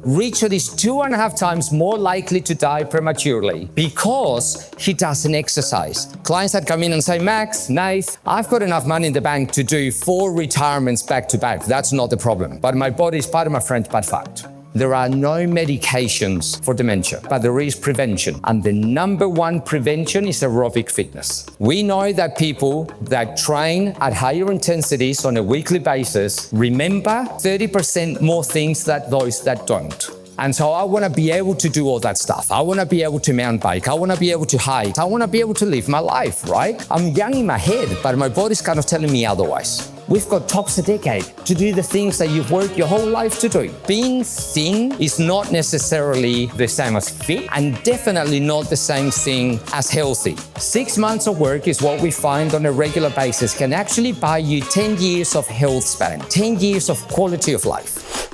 Richard is 2.5 times more likely to die prematurely because he doesn't exercise. Clients that come in and say, Max, Nath, I've got enough money in the bank to do 4 retirements back to back. That's not the problem. But my body is part of my French bad fact. There are no medications for dementia, but there is prevention. And the number one prevention is aerobic fitness. We know that people that train at higher intensities on a weekly basis remember 30% more things than those that don't. And so I want to be able to do all that stuff. I want to be able to mountain bike. I want to be able to hike. I want to be able to live my life, right? I'm young in my head, but my body's kind of telling me otherwise. We've got tops a decade to do the things that you've worked your whole life to do. Being thin is not necessarily the same as fit, and definitely not the same thing as healthy. 6 months of work is what we find on a regular basis can actually buy you 10 years of health span, 10 years of quality of life.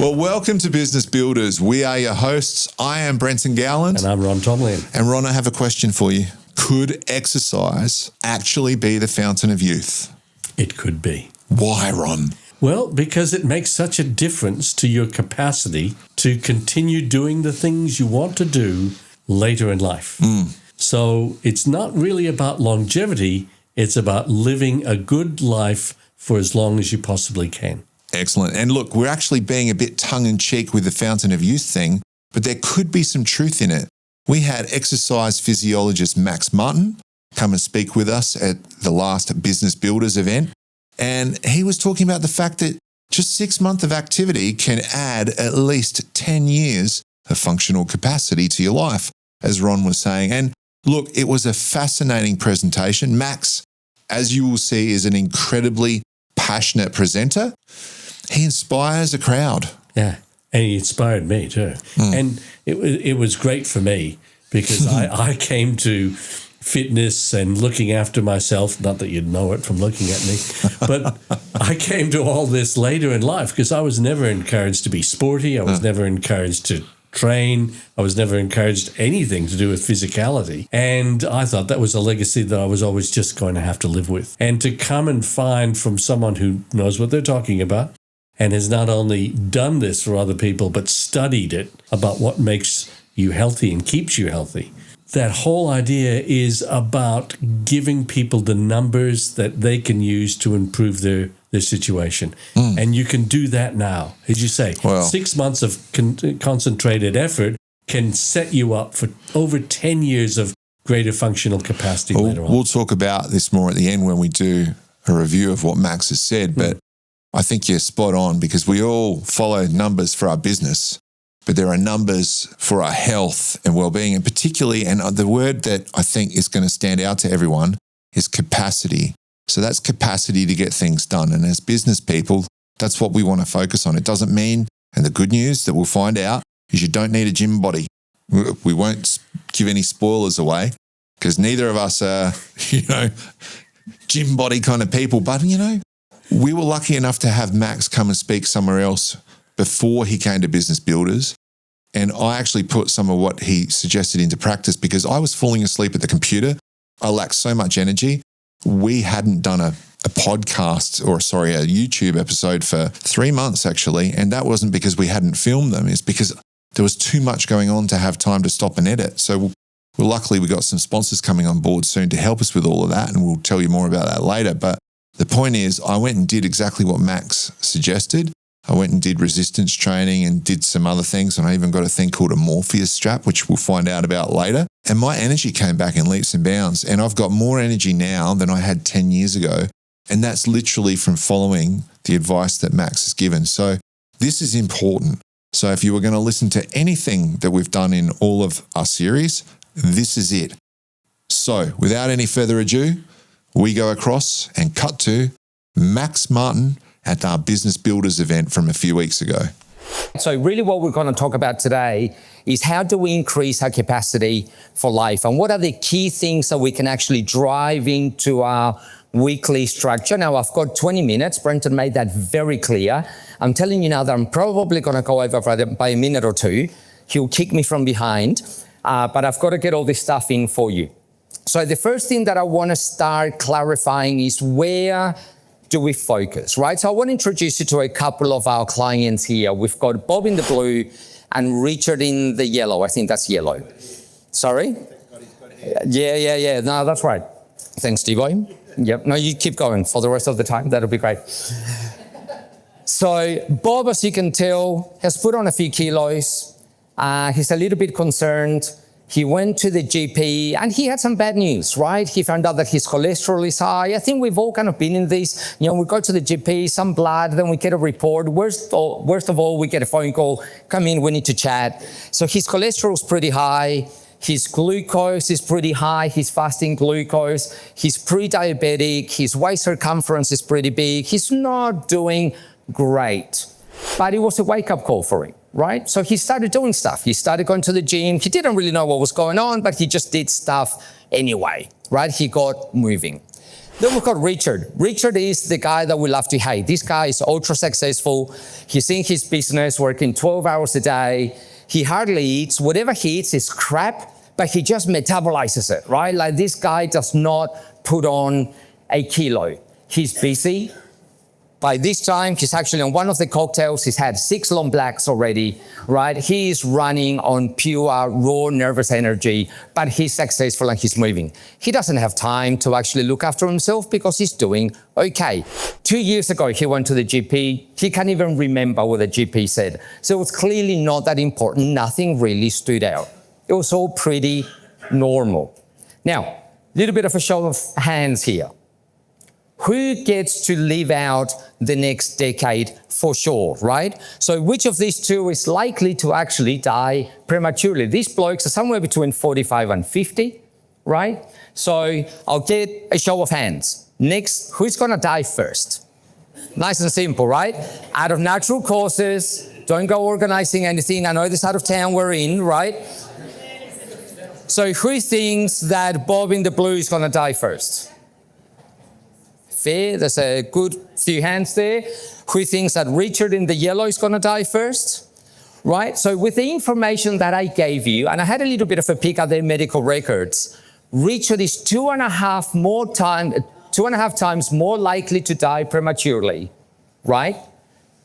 Well, welcome to Business Builders. We are your hosts. I am Brenton Gowland. And I'm Ron Tomlian. And Ron, I have a question for you. Could exercise actually be the fountain of youth? It could be. Why, Ron? Well, because it makes such a difference to your capacity to continue doing the things you want to do later in life. So it's not really about longevity. It's about living a good life for as long as you possibly can. Excellent. And look, we're actually being a bit tongue-in-cheek with the fountain of youth thing, but there could be some truth in it. We had exercise physiologist Max Martin come and speak with us at the last Business Builders event, and he was talking about the fact that just 6 months of activity can add at least 10 years of functional capacity to your life, as Ron was saying. And look, it was a fascinating presentation. Max, as you will see, is an incredibly passionate presenter. He inspires a crowd. Yeah, and he inspired me too. And it was great for me because I came to fitness and looking after myself, not that you'd know it from looking at me, but I came to all this later in life because I was never encouraged to be sporty. I was never encouraged to train. I was never encouraged anything to do with physicality. And I thought that was a legacy that I was always just going to have to live with. And to come and find from someone who knows what they're talking about and has not only done this for other people, but studied it about what makes you healthy and keeps you healthy. That whole idea is about giving people the numbers that they can use to improve their situation. And you can do that now. As you say, 6 months of concentrated effort can set you up for over 10 years of greater functional capacity later on. We'll talk about this more at the end when we do a review of what Max has said, but I think you're spot on because we all follow numbers for our business, but there are numbers for our health and well-being, and particularly, and the word that I think is going to stand out to everyone is capacity. So that's capacity to get things done. And as business people, that's what we want to focus on. It doesn't mean, and the good news that we'll find out is you don't need a gym body. We won't give any spoilers away because neither of us are, gym body kind of people. But, we were lucky enough to have Max come and speak somewhere else before he came to Business Builders. And I actually put some of what he suggested into practice because I was falling asleep at the computer. I lacked so much energy. We hadn't done a podcast a YouTube episode for 3 months actually. And that wasn't because we hadn't filmed them. It's because there was too much going on to have time to stop and edit. So luckily we got some sponsors coming on board soon to help us with all of that. And we'll tell you more about that later. But the point is I went and did exactly what Max suggested. I went and did resistance training and did some other things. And I even got a thing called a Morpheus strap, which we'll find out about later. And my energy came back in leaps and bounds. And I've got more energy now than I had 10 years ago. And that's literally from following the advice that Max has given. So this is important. So if you were going to listen to anything that we've done in all of our series, this is it. So without any further ado, we go across and cut to Max Martin at our Business Builders event from a few weeks ago. So really what we're going to talk about today is how do we increase our capacity for life and what are the key things that we can actually drive into our weekly structure. Now, I've got 20 minutes. Brenton made that very clear. I'm telling you now that I'm probably going to go over by a minute or two. He'll kick me from behind, but I've got to get all this stuff in for you. So the first thing that I want to start clarifying is where do we focus, right? So I want to introduce you to a couple of our clients here. We've got Bob in the blue and Richard in the yellow. I think that's yellow. Sorry? Yeah. No, that's right. Thanks, D-Boy. Yep. No, you keep going for the rest of the time. That'll be great. So Bob, as you can tell, has put on a few kilos. He's a little bit concerned. He went to the GP and he had some bad news, right? He found out that his cholesterol is high. I think we've all kind of been in this. You know, we go to the GP, some blood, then we get a report. Worst of all, we get a phone call, come in, we need to chat. So his cholesterol is pretty high. His glucose is pretty high, his fasting glucose. He's pre-diabetic. His waist circumference is pretty big. He's not doing great. But it was a wake-up call for him, right? So he started doing stuff. He started going to the gym. He didn't really know what was going on, but he just did stuff anyway, right? He got moving. Then we've got Richard. Richard is the guy that we love to hate. This guy is ultra successful. He's in his business, working 12 hours a day. He hardly eats. Whatever he eats is crap, but he just metabolizes it, right? Like this guy does not put on a kilo. He's busy. By this time, he's actually on one of the cocktails. He's had 6 long blacks already, right? He's running on pure raw nervous energy, but he's successful and he's moving. He doesn't have time to actually look after himself because he's doing okay. 2 years ago, he went to the GP. He can't even remember what the GP said. So it was clearly not that important. Nothing really stood out. It was all pretty normal. Now, a little bit of a show of hands here. Who gets to live out the next decade for sure, right? So which of these two is likely to actually die prematurely? These blokes are somewhere between 45 and 50, right? So I'll get a show of hands. Next, who's gonna die first? Nice and simple, right? Out of natural causes, don't go organizing anything. I know this out of town we're in, right? So who thinks that Bob in the blue is gonna die first? Fair, there's a good few hands there. Who thinks that Richard in the yellow is going to die first? Right? So with the information that I gave you, and I had a little bit of a peek at their medical records, Richard is 2.5 times more likely to die prematurely, right?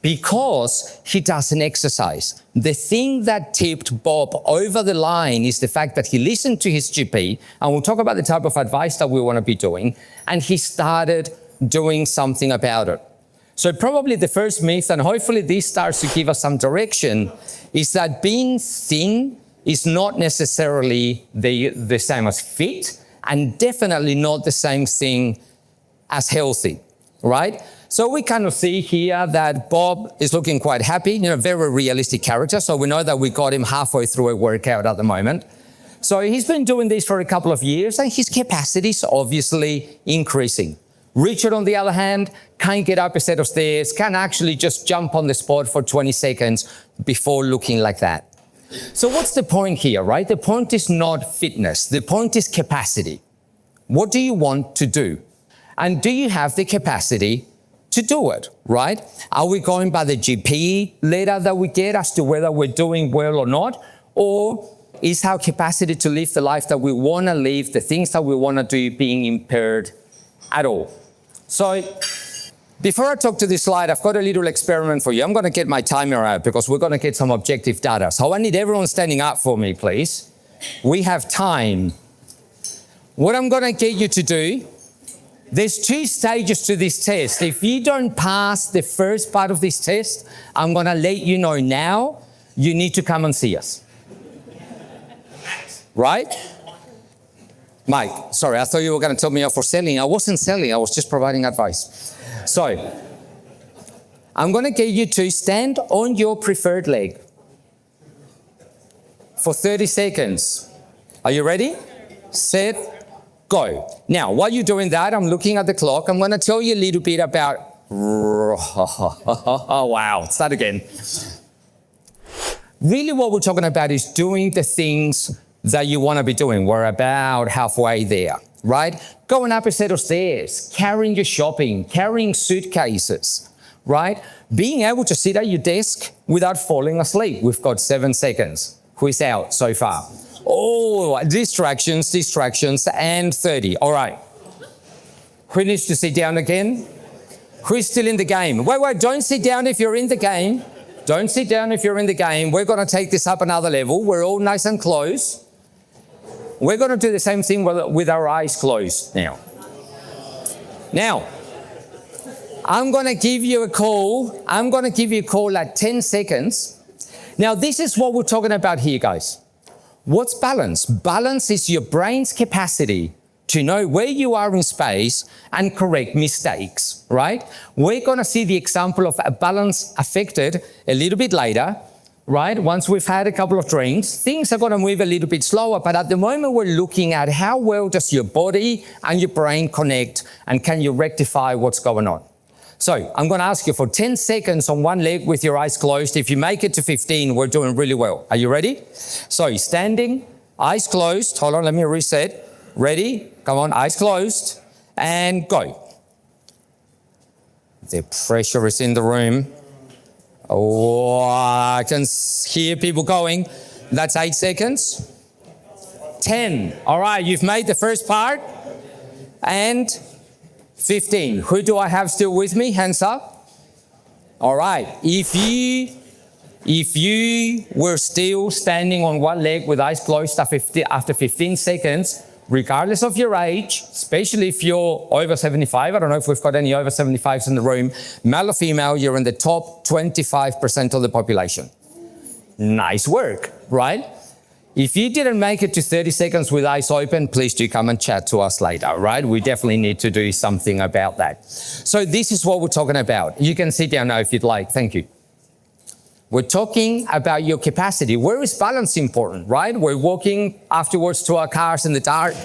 Because he doesn't exercise. The thing that tipped Bob over the line is the fact that he listened to his GP, and we'll talk about the type of advice that we want to be doing, and he started doing something about it. So probably the first myth, and hopefully this starts to give us some direction, is that being thin is not necessarily the same as fit, and definitely not the same thing as healthy, right? So we kind of see here that Bob is looking quite happy, you know, very realistic character. So we know that we got him halfway through a workout at the moment. So he's been doing this for a couple of years and his capacity is obviously increasing. Richard, on the other hand, can't get up a set of stairs, can actually just jump on the spot for 20 seconds before looking like that. So what's the point here, right? The point is not fitness. The point is capacity. What do you want to do? And do you have the capacity to do it, right? Are we going by the GP letter that we get as to whether we're doing well or not? Or is our capacity to live the life that we want to live, the things that we want to do, being impaired at all? So before I talk to this slide, I've got a little experiment for you. I'm going to get my timer out because we're going to get some objective data. So I need everyone standing up for me, please. We have time. What I'm going to get you to do, there's 2 stages to this test. If you don't pass the first part of this test, I'm going to let you know now, you need to come and see us. Right? Mike, sorry, I thought you were going to tell me off for selling. I wasn't selling, I was just providing advice. So, I'm going to get you to stand on your preferred leg for 30 seconds. Are you ready? Set, go. Now, while you're doing that, I'm looking at the clock. I'm going to tell you a little bit about... Oh, wow. Start again. Really what we're talking about is doing the things that you want to be doing. We're about halfway there, right? Going up a set of stairs, carrying your shopping, carrying suitcases, right? Being able to sit at your desk without falling asleep. We've got 7 seconds. Who is out so far? Oh, distractions, and 30. All right. Who needs to sit down again? Who's still in the game? Wait, don't sit down if you're in the game. Don't sit down if you're in the game. We're going to take this up another level. We're all nice and close. We're going to do the same thing with our eyes closed now. Now, I'm going to give you a call. I'm going to give you a call at 10 seconds. Now, this is what we're talking about here, guys. What's balance? Balance is your brain's capacity to know where you are in space and correct mistakes, right? We're going to see the example of a balance affected a little bit later, right? Once we've had a couple of drinks, things are going to move a little bit slower, but at the moment we're looking at how well does your body and your brain connect, and can you rectify what's going on? So I'm going to ask you for 10 seconds on one leg with your eyes closed. If you make it to 15, we're doing really well. Are you ready? So standing, eyes closed. Hold on, let me reset. Ready? Come on, eyes closed, and go. The pressure is in the room. Oh, I can hear people going. That's 8 seconds. 10. All right, you've made the first part. And 15. Who do I have still with me? Hands up. All right. If you were still standing on one leg with eyes closed after 15 seconds, regardless of your age, especially if you're over 75, I don't know if we've got any over 75s in the room, male or female, you're in the top 25% of the population. Nice work, right? If you didn't make it to 30 seconds with eyes open, please do come and chat to us later, right? We definitely need to do something about that. So this is what we're talking about. You can sit down now if you'd like. Thank you. We're talking about your capacity. Where is balance important, right? We're walking afterwards to our cars in the dark.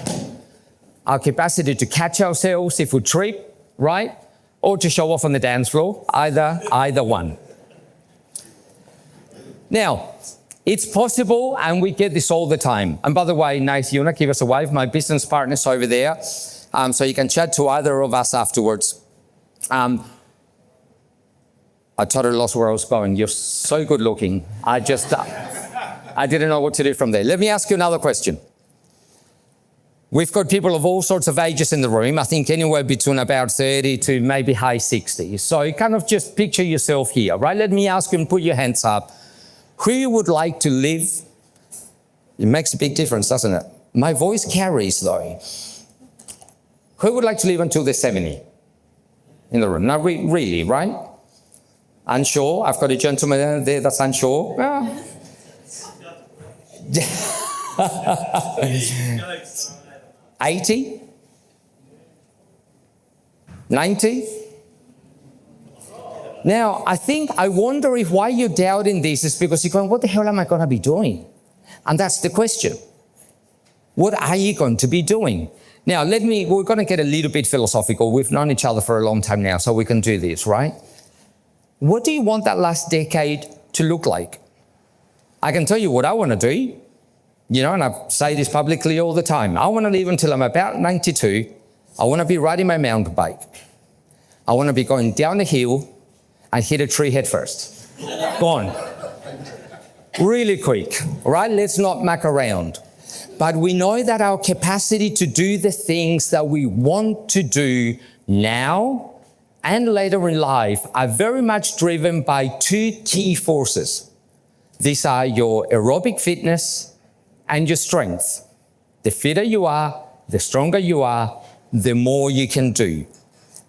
Our capacity to catch ourselves if we trip, right? Or to show off on the dance floor, either one. Now, it's possible, and we get this all the time. And by the way, Nath, you want to give us a wave? My business partner's over there, so you can chat to either of us afterwards. I totally lost where I was going. You're so good looking. I didn't know what to do from there. Let me ask you another question. We've got people of all sorts of ages in the room. I think anywhere between about 30 to maybe high 60s. So kind of just picture yourself here, right? Let me ask you and put your hands up. Who you would like to live? It makes a big difference, doesn't it? My voice carries though. Who would like to live until they're 70 in the room? Not really, right? Unsure. I've got a gentleman there that's unsure. Well. 80? 90? Now, I wonder if why you're doubting this is because you're going, what the hell am I going to be doing? And that's the question. What are you going to be doing? Now, we're going to get a little bit philosophical. We've known each other for a long time now, so we can do this, right? What do you want that last decade to look like? I can tell you what I want to do, and I say this publicly all the time. I want to live until I'm about 92. I want to be riding my mountain bike. I want to be going down a hill and hit a tree head first. Gone. Really quick, all right? Let's not muck around. But we know that our capacity to do the things that we want to do now and later in life are very much driven by two key forces. These are your aerobic fitness and your strength. The fitter you are, the stronger you are, the more you can do.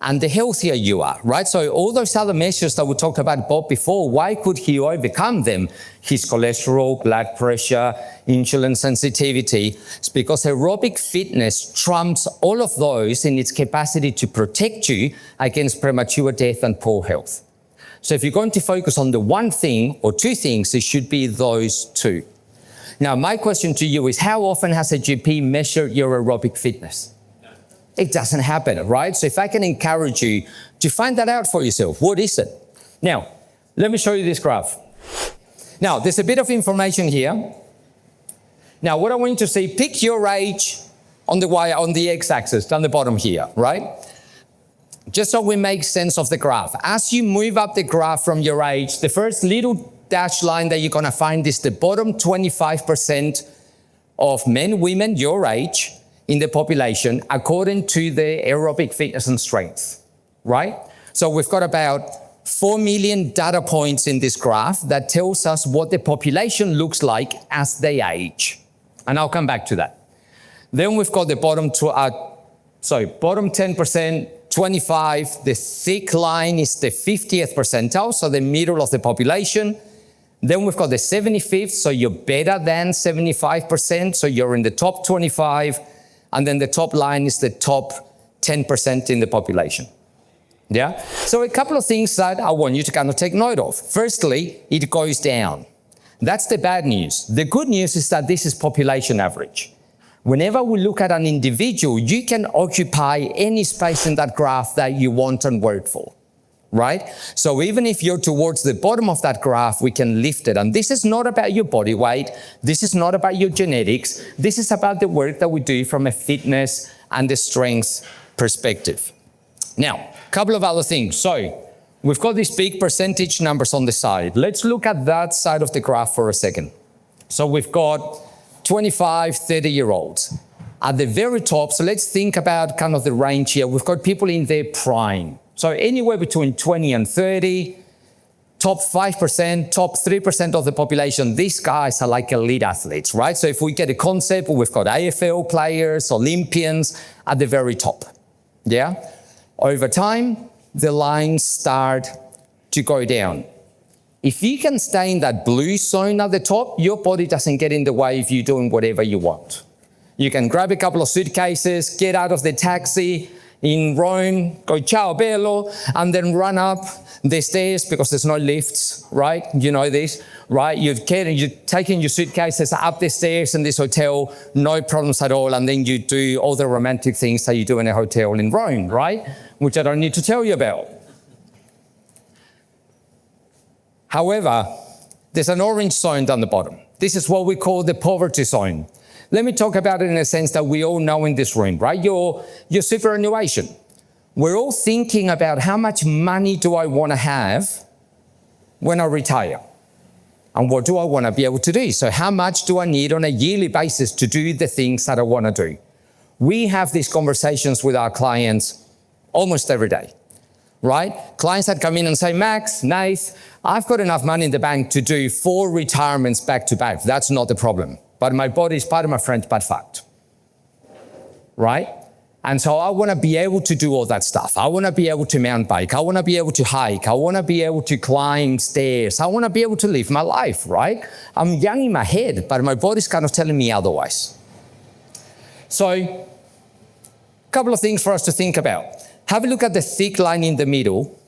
And the healthier you are, right? So all those other measures that we talked about Bob before, why could he overcome them? His cholesterol, blood pressure, insulin sensitivity. It's because aerobic fitness trumps all of those in its capacity to protect you against premature death and poor health. So if you're going to focus on the one thing or two things, it should be those two. Now, my question to you is, how often has a GP measured your aerobic fitness? It doesn't happen, right? So if I can encourage you to find that out for yourself, what is it? Now, let me show you this graph. Now, there's a bit of information here. Now, what I want you to see, pick your age on the x-axis, down the bottom here, right? Just so we make sense of the graph. As you move up the graph from your age, the first little dashed line that you're going to find is the bottom 25% of men, women, your age, in the population according to the aerobic fitness and strength, right? So we've got about 4 million data points in this graph that tells us what the population looks like as they age. And I'll come back to that. Then we've got the bottom 10%, 25, the thick line is the 50th percentile, so the middle of the population. Then we've got the 75th, so you're better than 75%, so you're in the top 25, and then the top line is the top 10% in the population. Yeah? So a couple of things that I want you to kind of take note of. Firstly, it goes down. That's the bad news. The good news is that this is population average. Whenever we look at an individual, you can occupy any space in that graph that you want and work for, right? So even if you're towards the bottom of that graph, we can lift it. And this is not about your body weight. This is not about your genetics. This is about the work that we do from a fitness and a strength perspective. Now, a couple of other things. So we've got these big percentage numbers on the side. Let's look at that side of the graph for a second. So we've got 25, 30-year-olds. At the very top, so let's think about kind of the range here. We've got people in their prime. So anywhere between 20 and 30, top 5%, top 3% of the population, these guys are like elite athletes, right? So if we get a concept, we've got AFL players, Olympians at the very top, yeah? Over time, the lines start to go down. If you can stay in that blue zone at the top, your body doesn't get in the way if you're doing whatever you want. You can grab a couple of suitcases, get out of the taxi in Rome, go ciao bello, and then run up the stairs because there's no lifts, right? You know this, right? You're taking your suitcases up the stairs in this hotel, no problems at all, and then you do all the romantic things that you do in a hotel in Rome, right? Which I don't need to tell you about. However, there's an orange zone down the bottom. This is what we call the poverty zone. Let me talk about it in a sense that we all know in this room, right? Your superannuation. We're all thinking about how much money do I want to have when I retire? And what do I want to be able to do? So how much do I need on a yearly basis to do the things that I want to do? We have these conversations with our clients almost every day, right? Clients that come in and say, Max, Nath, I've got enough money in the bank to do 4 retirements back to back. That's not the problem. But my body is part of my friend's bad fact, right? And so I want to be able to do all that stuff. I want to be able to mountain bike. I want to be able to hike. I want to be able to climb stairs. I want to be able to live my life, right? I'm young in my head, but my body's kind of telling me otherwise. So a couple of things for us to think about. Have a look at the thick line in the middle,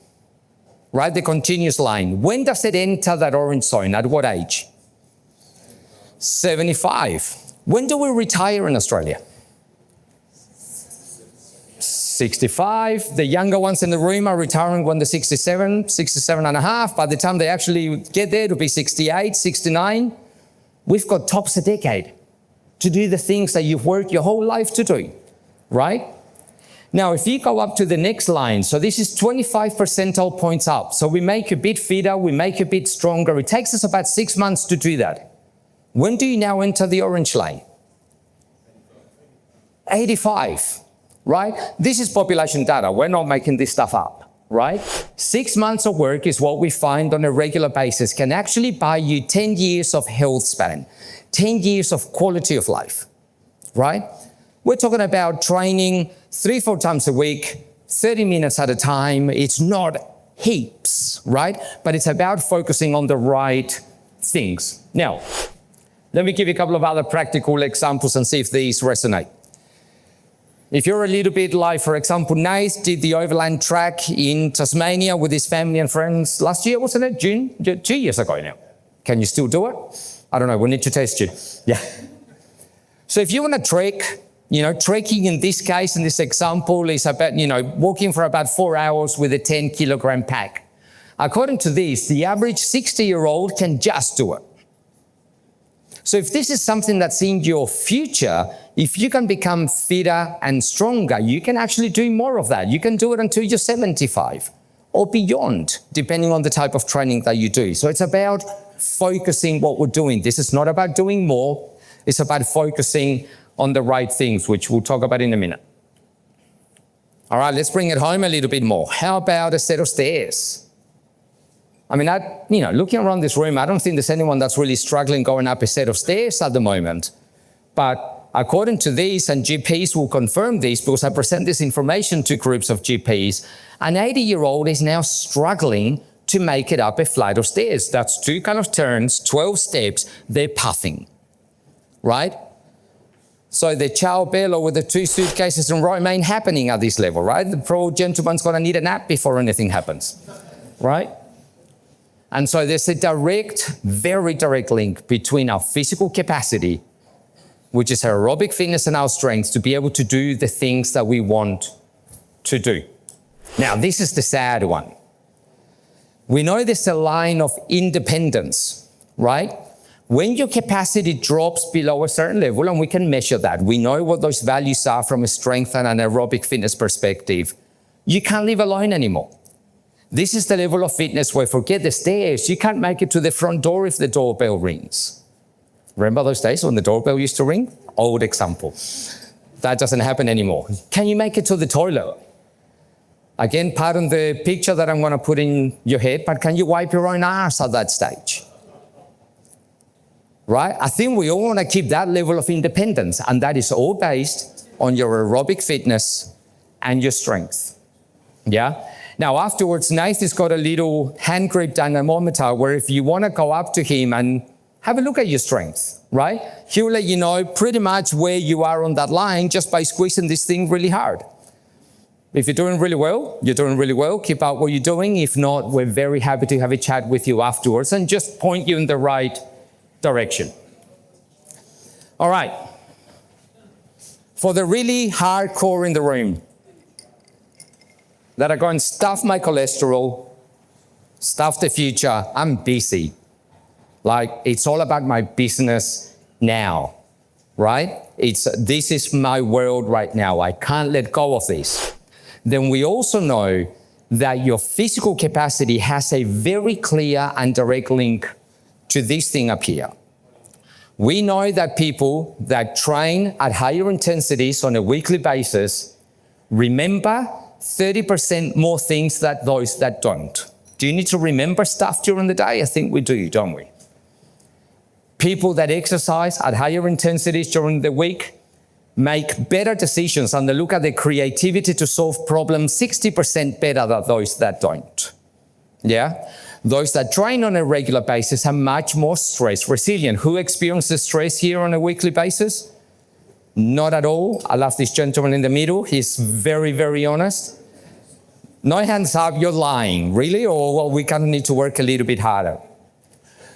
right? The continuous line. When does it enter that orange zone? At what age? 75. When do we retire in Australia? 65. The younger ones in the room are retiring when they're 67, 67 and a half. By the time they actually get there, it'll be 68, 69. We've got tops a decade to do the things that you've worked your whole life to do, right? Now, if you go up to the next line, so this is 25 percentile points up. So we make a bit fitter, we make a bit stronger. It takes us about 6 months to do that. When do you now enter the orange line? 85, right? This is population data. We're not making this stuff up, right? 6 months of work is what we find on a regular basis can actually buy you 10 years of health span, 10 years of quality of life, right? We're talking about training 3-4 times a week, 30 minutes at a time. It's not heaps, right? But it's about focusing on the right things. Now, let me give you a couple of other practical examples and see if these resonate. If you're a little bit like, for example, Nath did the overland track in Tasmania with his family and friends last year, wasn't it? June? 2 years ago now. Can you still do it? I don't know, we need to test you. Yeah. So if you want to trek, trekking in this case, in this example, is about, walking for about 4 hours with a 10-kilogram pack. According to this, the average 60-year-old can just do it. So if this is something that's in your future, if you can become fitter and stronger, you can actually do more of that. You can do it until you're 75 or beyond, depending on the type of training that you do. So it's about focusing what we're doing. This is not about doing more. It's about focusing on the right things, which we'll talk about in a minute. All right, let's bring it home a little bit more. How about a set of stairs? I mean, looking around this room, I don't think there's anyone that's really struggling going up a set of stairs at the moment. But according to these, and GPs will confirm this because I present this information to groups of GPs, an 80-year-old is now struggling to make it up a flight of stairs. That's 2 kind of turns, 12 steps, they're puffing, right? So the ciao bello with the 2 suitcases and remain happening at this level, right? The poor gentleman's gonna need a nap before anything happens, right? And so there's a very direct link between our physical capacity, which is our aerobic fitness and our strength, to be able to do the things that we want to do. Now, this is the sad one. We know there's a line of independence, right? When your capacity drops below a certain level, and we can measure that, we know what those values are from a strength and an aerobic fitness perspective, you can't live alone anymore. This is the level of fitness where, forget the stairs, you can't make it to the front door if the doorbell rings. Remember those days when the doorbell used to ring? Old example. That doesn't happen anymore. Can you make it to the toilet? Again, pardon the picture that I'm going to put in your head, but can you wipe your own ass at that stage? Right? I think we all want to keep that level of independence, and that is all based on your aerobic fitness and your strength. Yeah? Now, afterwards, Nath has got a little hand grip dynamometer where if you want to go up to him and have a look at your strength, right? He'll let you know pretty much where you are on that line just by squeezing this thing really hard. If you're doing really well, you're doing really well. Keep up what you're doing. If not, we're very happy to have a chat with you afterwards and just point you in the right direction. All right. For the really hardcore in the room, that are going to stuff my cholesterol, stuff the future, I'm busy. Like, it's all about my business now, right? This is my world right now. I can't let go of this. Then we also know that your physical capacity has a very clear and direct link to this thing up here. We know that people that train at higher intensities on a weekly basis remember 30% more things than those that don't. Do you need to remember stuff during the day? I think we do, don't we? People that exercise at higher intensities during the week make better decisions, and they look at the creativity to solve problems 60% better than those that don't. Yeah? Those that train on a regular basis are much more stress resilient. Who experiences stress here on a weekly basis? Not at all. I love this gentleman in the middle. He's very, very honest. No hands up, you're lying. Really? Or, well, we kind of need to work a little bit harder.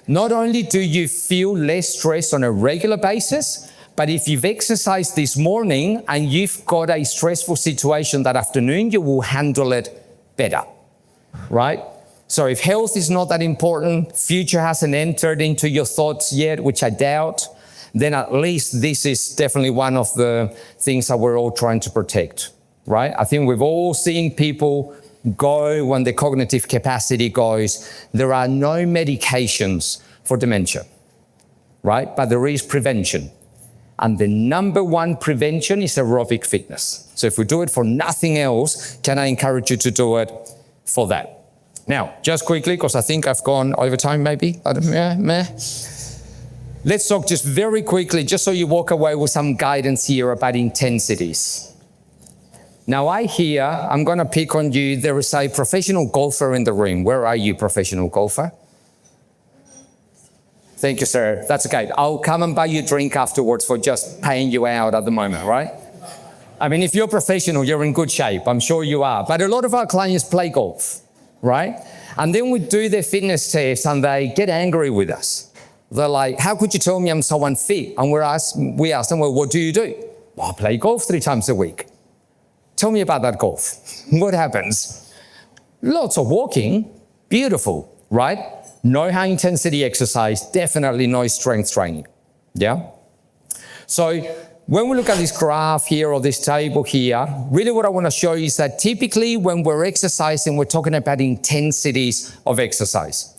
Not only do you feel less stress on a regular basis, but if you've exercised this morning and you've got a stressful situation that afternoon, you will handle it better, right? So if health is not that important, future hasn't entered into your thoughts yet, which I doubt, then at least this is definitely one of the things that we're all trying to protect, right? I think we've all seen people go when the cognitive capacity goes. There are no medications for dementia, right? But there is prevention. And the number one prevention is aerobic fitness. So if we do it for nothing else, can I encourage you to do it for that? Now, just quickly, because I think I've gone over time maybe. Let's talk just very quickly, just so you walk away with some guidance here about intensities. Now I'm going to pick on you. There is a professional golfer in the room. Where are you, professional golfer? Thank you, sir. That's okay. I'll come and buy you a drink afterwards for just paying you out at the moment, right? I mean, if you're professional, you're in good shape. I'm sure you are. But a lot of our clients play golf, right? And then we do their fitness test and they get angry with us. They're like, how could you tell me I'm so unfit? And we ask them, well, what do you do? Well, I play golf 3 times a week. Tell me about that golf. What happens? Lots of walking. Beautiful, right? No high intensity exercise, definitely no strength training. Yeah? So when we look at this graph here or this table here, really what I want to show you is that typically when we're exercising, we're talking about intensities of exercise.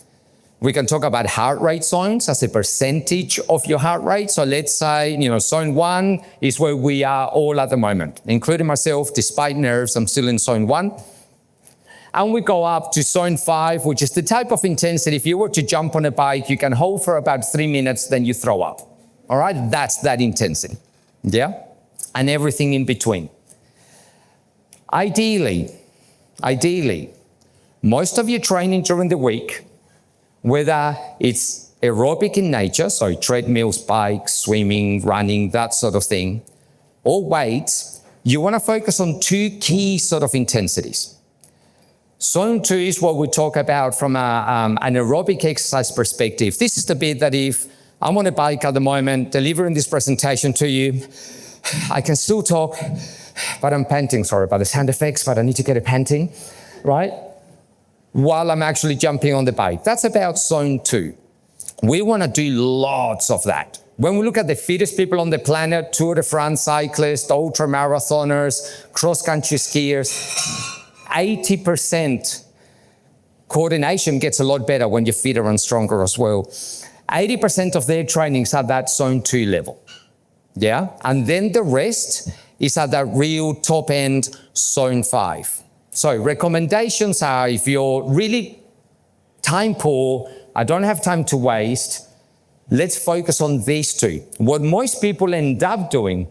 We can talk about heart rate zones as a percentage of your heart rate. So let's say, zone 1 is where we are all at the moment, including myself. Despite nerves, I'm still in zone 1. And we go up to zone 5, which is the type of intensity. If you were to jump on a bike, you can hold for about 3 minutes, then you throw up. All right, that's that intensity. Yeah? And everything in between. Ideally, most of your training during the week, whether it's aerobic in nature, so treadmills, bikes, swimming, running, that sort of thing, or weights, you want to focus on 2 key sort of intensities. Zone 2 is what we talk about from an aerobic exercise perspective. This is the bit that if I'm on a bike at the moment, delivering this presentation to you, I can still talk, but I'm panting. Sorry about the sound effects, but I need to get a panting, right? While I'm actually jumping on the bike. That's about zone 2. We want to do lots of that. When we look at the fittest people on the planet, Tour de France cyclists, ultra marathoners, cross-country skiers, 80% coordination gets a lot better when you're fitter and stronger as well. 80% of their trainings are that zone 2 level. Yeah? And then the rest is at that real top end zone 5. So recommendations are, if you're really time poor, I don't have time to waste, let's focus on these 2. What most people end up doing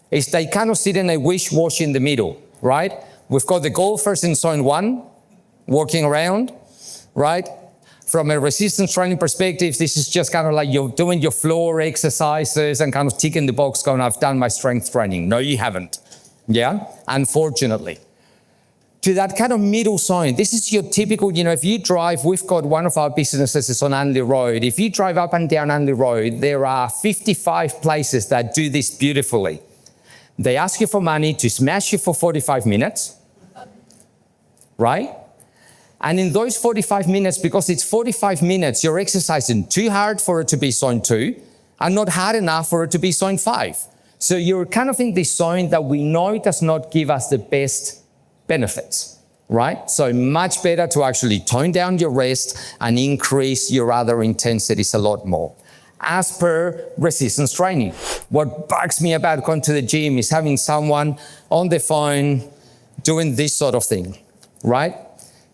is they kind of sit in a wish-wash in the middle, right? We've got the golfers in zone 1, walking around, right? From a resistance training perspective, this is just kind of like you're doing your floor exercises and kind of ticking the box going, I've done my strength training. No, you haven't. Yeah, unfortunately. To that kind of middle zone, this is your typical, if you drive, we've got one of our businesses is on Anley Road. If you drive up and down Anley Road, there are 55 places that do this beautifully. They ask you for money to smash you for 45 minutes, right? And in those 45 minutes, because it's 45 minutes, you're exercising too hard for it to be zone 2 and not hard enough for it to be zone 5. So you're kind of in this zone that we know does not give us the best benefits, right? So much better to actually tone down your rest and increase your other intensities a lot more. As per resistance training, what bugs me about going to the gym is having someone on the phone doing this sort of thing, right?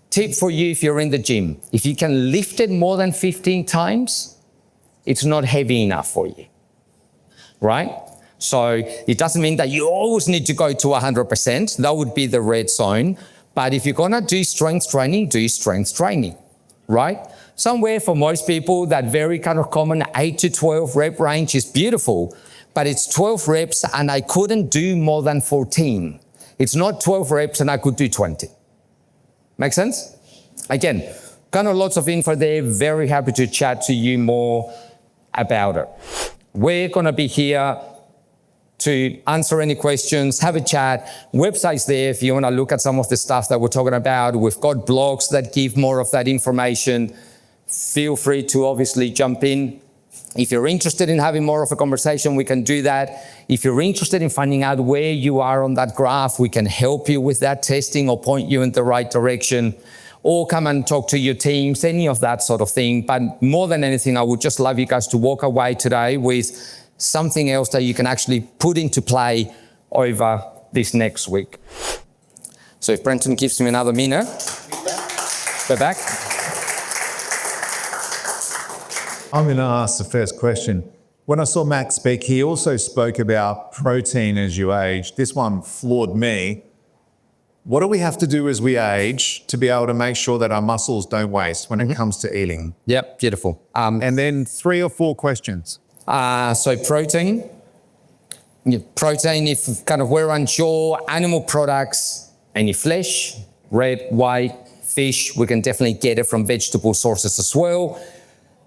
Tip for you if you're in the gym, if you can lift it more than 15 times, it's not heavy enough for you, right? So it doesn't mean that you always need to go to 100%. That would be the red zone. But if you're going to do strength training, right? Somewhere for most people, that very kind of common 8 to 12 rep range is beautiful, but it's 12 reps and I couldn't do more than 14. It's not 12 reps and I could do 20. Make sense? Again, kind of lots of info there. Very happy to chat to you more about it. We're going to be here to answer any questions, have a chat. Website's there if you want to look at some of the stuff that we're talking about. We've got blogs that give more of that information. Feel free to obviously jump in. If you're interested in having more of a conversation, we can do that. If you're interested in finding out where you are on that graph, we can help you with that testing or point you in the right direction, or come and talk to your teams, any of that sort of thing. But more than anything, I would just love you guys to walk away today with something else that you can actually put into play over this next week. So if Brenton gives me another minute, we're back. I'm going to ask the first question. When I saw Max speak, he also spoke about protein as you age. This one floored me. What do we have to do as we age to be able to make sure that our muscles don't waste when it comes to eating? Yep, beautiful. And then 3 or 4 questions. So protein. Protein, if kind of we're unsure, animal products, any flesh, red, white, fish, we can definitely get it from vegetable sources as well.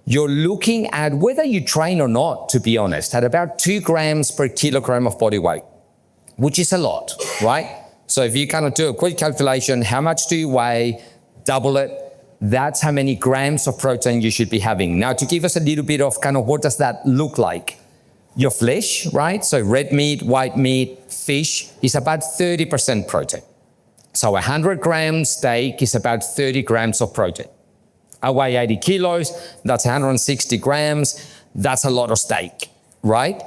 You're looking at, whether you train or not, to be honest, at about 2 grams per kilogram of body weight, which is a lot, right? So if you kind of do a quick calculation, how much do you weigh, double it, that's how many grams of protein you should be having. Now, to give us a little bit of kind of what does that look like? Your flesh, right? So red meat, white meat, fish is about 30% protein. So 100 grams steak is about 30 grams of protein. I weigh 80 kilos, that's 160 grams, that's a lot of steak, right?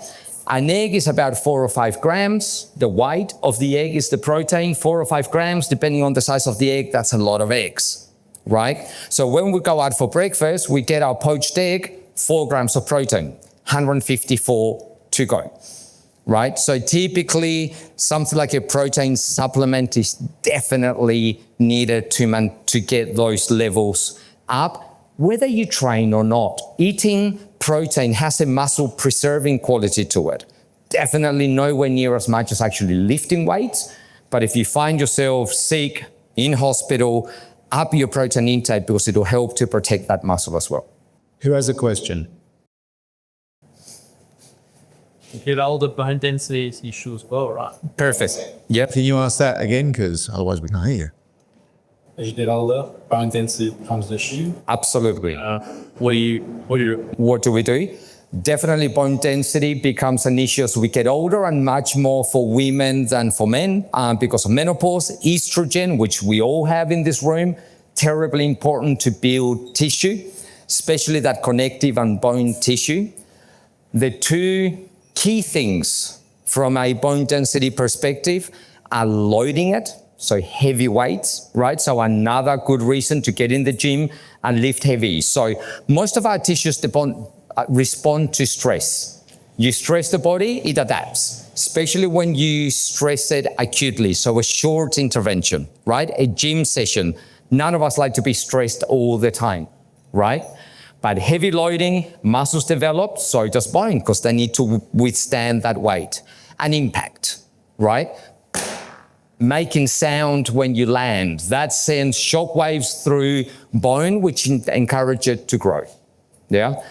An egg is about 4 or 5 grams. The white of the egg is the protein, 4 or 5 grams, depending on the size of the egg, that's a lot of eggs, right? So when we go out for breakfast, we get our poached egg, 4 grams of protein, 154 to go, right? So typically, something like a protein supplement is definitely needed to get those levels up, whether you train or not. Eating protein has a muscle preserving quality to it. Definitely nowhere near as much as actually lifting weights. But if you find yourself sick in hospital, up your protein intake because it will help to protect that muscle as well. Who has a question? You get older, bone density is issue as well, right? Perfect. Yep. Can you ask that again? Because otherwise we can't hear you. As you get older, bone density becomes an issue. Absolutely. What What do we do? Definitely bone density becomes an issue as we get older, and much more for women than for men because of menopause. Estrogen, which we all have in this room, terribly important to build tissue, especially that connective and bone tissue. The two key things from a bone density perspective are loading it, so heavy weights, right? So another good reason to get in the gym and lift heavy. So most of our tissues respond to stress. You stress the body, it adapts, especially when you stress it acutely. So a short intervention, right? A gym session. None of us like to be stressed all the time, right? But heavy loading, muscles develop, so does bone, because they need to withstand that weight. And impact, right? Making sound when you land. That sends shock waves through bone, which encourage it to grow. Yeah?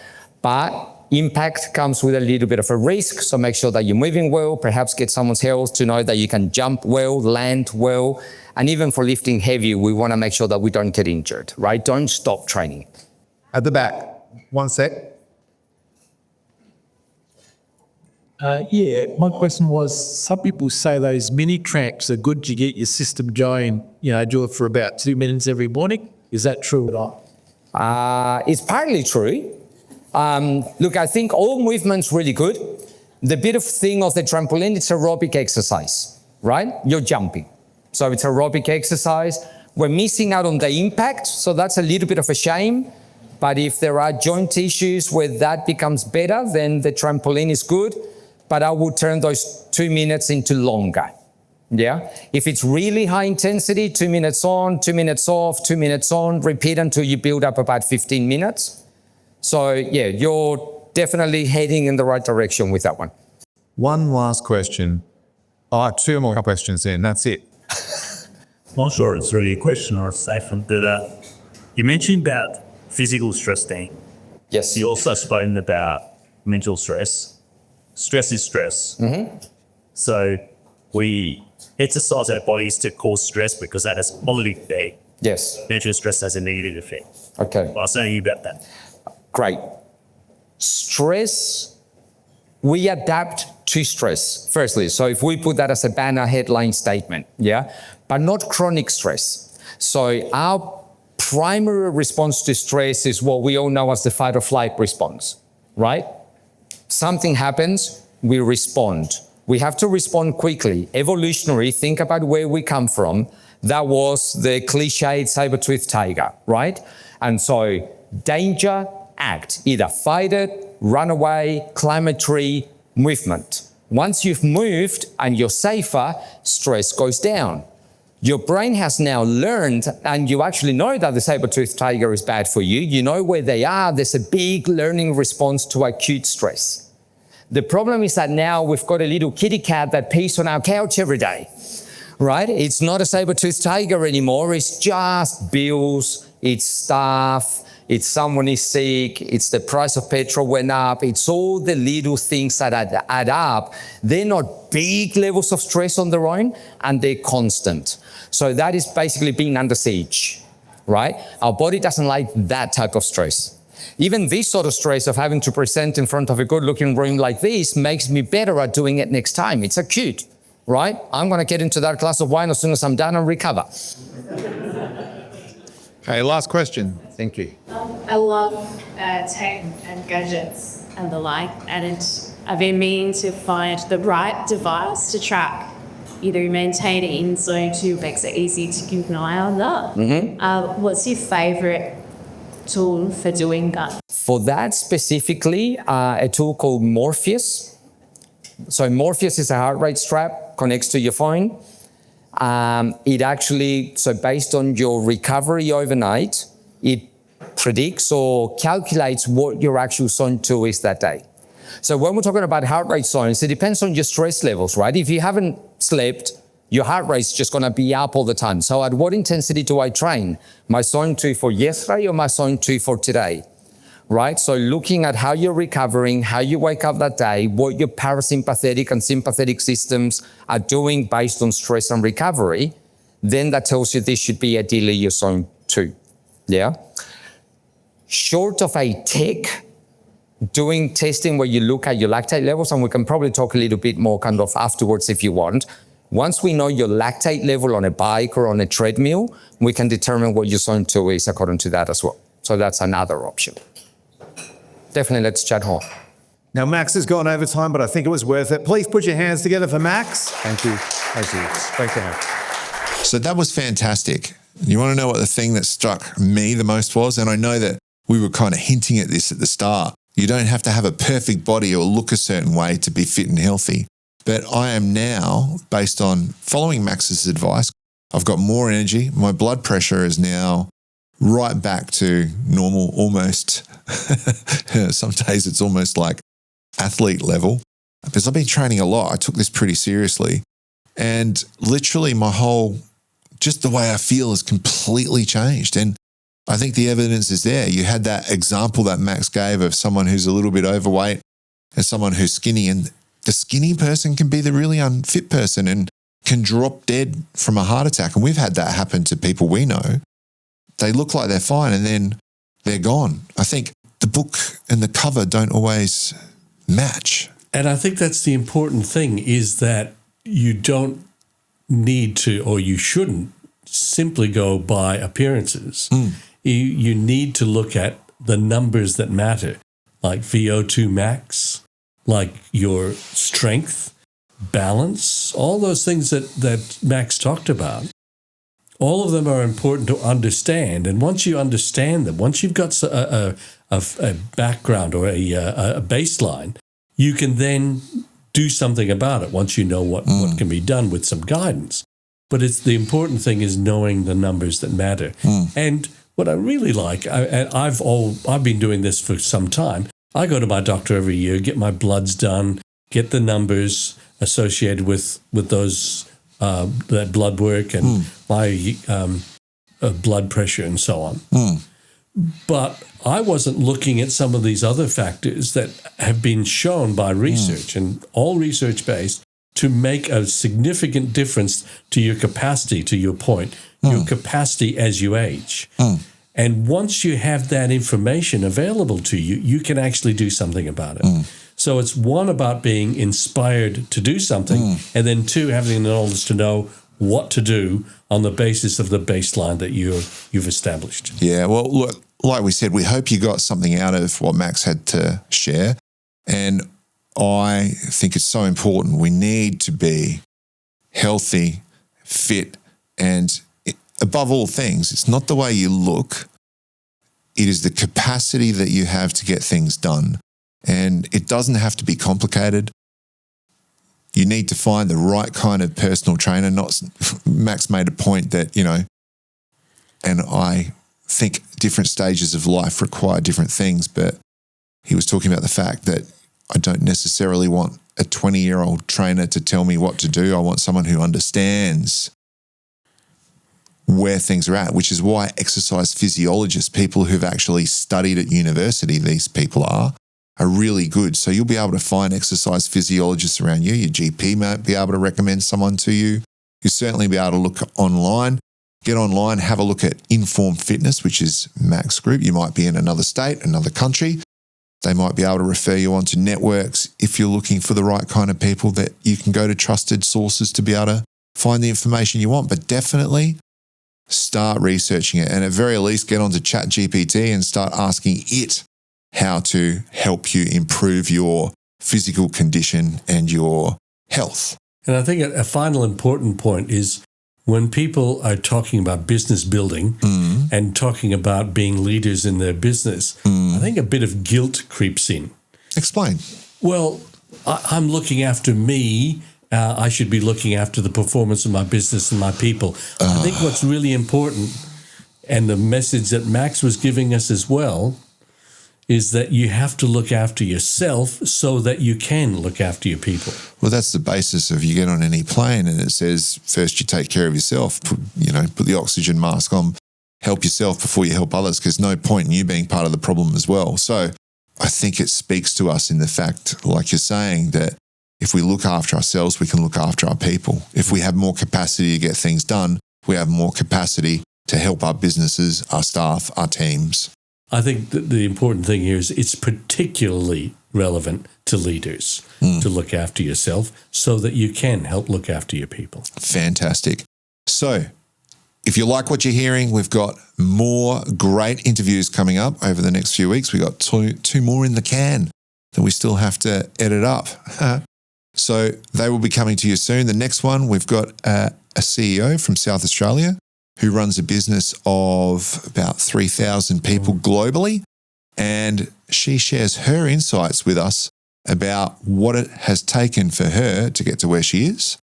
But impact comes with a little bit of a risk, so make sure that you're moving well, perhaps get someone's help to know that you can jump well, land well. And even for lifting heavy, we want to make sure that we don't get injured, right? Don't stop training. At the back. 1 sec. My question was, some people say those mini tracks are good to get your system going, do it for about 2 minutes every morning. Is that true or not? It's partly true. Look, I think all movement's really good. The bit of thing of the trampoline, it's aerobic exercise, right? You're jumping. So it's aerobic exercise. We're missing out on the impact, so that's a little bit of a shame. But if there are joint issues where that becomes better, then the trampoline is good. But I would turn those 2 minutes into longer. Yeah. If it's really high intensity, 2 minutes on, 2 minutes off, 2 minutes on, repeat until you build up about 15 minutes. So yeah, you're definitely heading in the right direction with that one. One last question. 2 more questions in, that's it. Not sure it's really a question or a statement, but you mentioned about physical stress, Dean. Yes. You also spoken about mental stress. Stress is stress. Mm-hmm. So we exercise our bodies to cause stress because that has a positive effect. Yes. Mental stress has a negative effect. Okay. I'll say you about that. Great. Stress, we adapt to stress, firstly. So if we put that as a banner headline statement, yeah, but not chronic stress. So our primary response to stress is what we all know as the fight or flight response, right? Something happens, we respond. We have to respond quickly. Evolutionary, think about where we come from. That was the cliched saber-toothed tiger, right? And so danger, act. Either fight it, run away, climb a tree, movement. Once you've moved and you're safer, stress goes down. Your brain has now learned, and you actually know that the saber-toothed tiger is bad for you. You know where they are. There's a big learning response to acute stress. The problem is that now we've got a little kitty cat that pees on our couch every day, right? It's not a saber-toothed tiger anymore. It's just bills, it's staff, it's someone is sick, it's the price of petrol went up, it's all the little things that add up. They're not big levels of stress on their own, and they're constant. So that is basically being under siege, right? Our body doesn't like that type of stress. Even this sort of stress of having to present in front of a good-looking room like this makes me better at doing it next time. It's acute, right? I'm going to get into that glass of wine as soon as I'm done and recover. Okay, last question. Thank you. I love tech and gadgets and the like, and I've been meaning to find the right device to track either maintaining zone 2 makes it easy to keep an eye on that. What's your favourite tool for doing that? For that specifically, a tool called Morpheus. So Morpheus is a heart rate strap, connects to your phone. It actually, so based on your recovery overnight, it predicts or calculates what your actual zone 2 is that day. So when we're talking about heart rate zones, it depends on your stress levels, right? If you haven't slept, your heart rate's just going to be up all the time. So at what intensity do I train? My zone 2 for yesterday or my zone 2 for today, right? So looking at how you're recovering, how you wake up that day, what your parasympathetic and sympathetic systems are doing based on stress and recovery, then that tells you this should be ideally your zone 2, yeah? Short of a tech, doing testing where you look at your lactate levels, and we can probably talk a little bit more kind of afterwards if you want. Once we know your lactate level on a bike or on a treadmill, we can determine what your zone 2 is according to that as well. So that's another option. Definitely let's chat more. Now, Max has gone over time, but I think it was worth it. Please put your hands together for Max. Thank you. Thank you. It's great to have. So that was fantastic. You want to know what the thing that struck me the most was? And I know that we were kind of hinting at this at the start. You don't have to have a perfect body or look a certain way to be fit and healthy. But I am now, based on following Max's advice, I've got more energy. My blood pressure is now right back to normal, almost. Some days it's almost like athlete level. Because I've been training a lot. I took this pretty seriously. And literally just the way I feel has completely changed. And I think the evidence is there. You had that example that Max gave of someone who's a little bit overweight and someone who's skinny. And the skinny person can be the really unfit person and can drop dead from a heart attack. And we've had that happen to people we know. They look like they're fine and then they're gone. I think the book and the cover don't always match. And I think that's the important thing, is that you don't need to, or you shouldn't, simply go by appearances. You need to look at the numbers that matter, like VO2 max, like your strength, balance, all those things that Max talked about. All of them are important to understand. And once you understand them, once you've got a background or a baseline, you can then do something about it once you know what can be done with some guidance. But the important thing is knowing the numbers that matter. And what I really like, and I've been doing this for some time, I go to my doctor every year, get my bloods done, get the numbers associated with those that blood work and my blood pressure and so on. But I wasn't looking at some of these other factors that have been shown by research and all research-based to make a significant difference to your capacity, to your point, your capacity as you age. And once you have that information available to you, you can actually do something about it. So it's one, about being inspired to do something, and then two, having the knowledge to know what to do on the basis of the baseline that you've established. Yeah, well, look, like we said, we hope you got something out of what Max had to share. And I think it's so important. We need to be healthy, fit, and above all things, it's not the way you look. It is the capacity that you have to get things done. And it doesn't have to be complicated. You need to find the right kind of personal trainer. Max made a point that, and I think different stages of life require different things, but he was talking about the fact that I don't necessarily want a 20-year-old trainer to tell me what to do. I want someone who understands where things are at, which is why exercise physiologists, people who've actually studied at university, these people are really good. So you'll be able to find exercise physiologists around you. Your GP might be able to recommend someone to you. You'll certainly be able to look online. Get online, have a look at Inform Fitness, which is Mac's group. You might be in another state, another country. They might be able to refer you on to networks if you're looking for the right kind of people, that you can go to trusted sources to be able to find the information you want. But definitely start researching it, and at very least get onto ChatGPT and start asking it how to help you improve your physical condition and your health. And I think a final important point is when people are talking about business building and talking about being leaders in their business, I think a bit of guilt creeps in. Explain. Well, I'm looking after me. I should be looking after the performance of my business and my people. I think what's really important, and the message that Max was giving us as well, is that you have to look after yourself so that you can look after your people. Well, that's the basis of you get on any plane and it says first you take care of yourself, put the oxygen mask on, help yourself before you help others, because no point in you being part of the problem as well. So I think it speaks to us in the fact, like you're saying, that if we look after ourselves, we can look after our people. If we have more capacity to get things done, we have more capacity to help our businesses, our staff, our teams. I think that the important thing here is it's particularly relevant to leaders to look after yourself so that you can help look after your people. Fantastic. So if you like what you're hearing, we've got more great interviews coming up over the next few weeks. We've got two more in the can that we still have to edit up. So they will be coming to you soon. The next one, we've got a CEO from South Australia who runs a business of about 3,000 people globally. And she shares her insights with us about what it has taken for her to get to where she is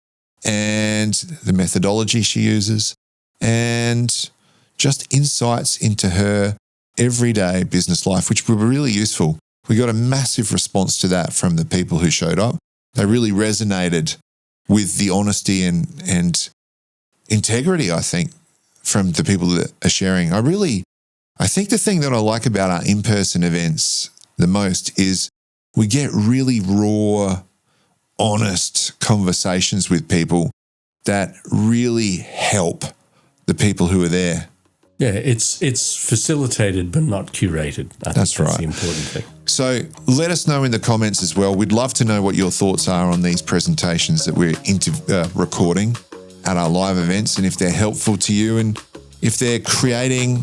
and the methodology she uses and just insights into her everyday business life, which were really useful. We got a massive response to that from the people who showed up. They really resonated with the honesty and integrity, I think, from the people that are sharing. I think the thing that I like about our in-person events the most is we get really raw, honest conversations with people that really help the people who are there. Yeah, it's facilitated but not curated. I think that's right. The important thing. So let us know in the comments as well. We'd love to know what your thoughts are on these presentations that we're recording at our live events, and if they're helpful to you and if they're creating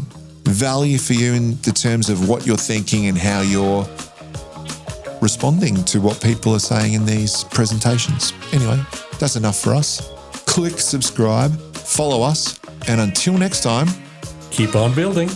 value for you in the terms of what you're thinking and how you're responding to what people are saying in these presentations. Anyway, that's enough for us. Click subscribe, follow us, and until next time, keep on building.